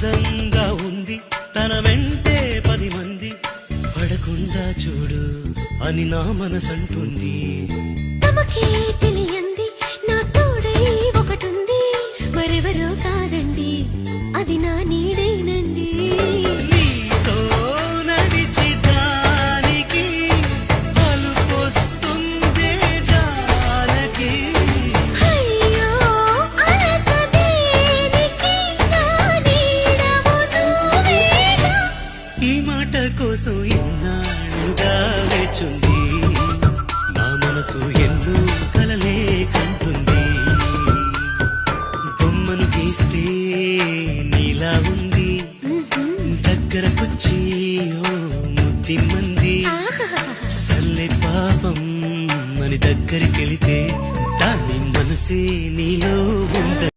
అందంగా ఉంది తన వెంటే 10 మంది పడకుండా చూడు అని నా మనసంటుంది. తమకే తెలియంది నా తోడై ఒకటుంది, మరెవరో కాదండి అది నా నీడేనండి. నీతో నడిచి దానికి అలుపొస్తుందే జానకి. అయ్యో అలక దేనికి నా నీడవు నువ్వేగా. ఈ మాట కోసం ఎన్నాళ్ళుగా వేచుంది నా మనసు ఎన్నో కలలే కంటుంది. బొమ్మను గీస్తే నీలా ఉంది దగ్గరకొచ్చి ఓ ముద్దిమ్మంది. సల్లే పాపం అని దగ్గరికెళితే దాని మనసే నీలో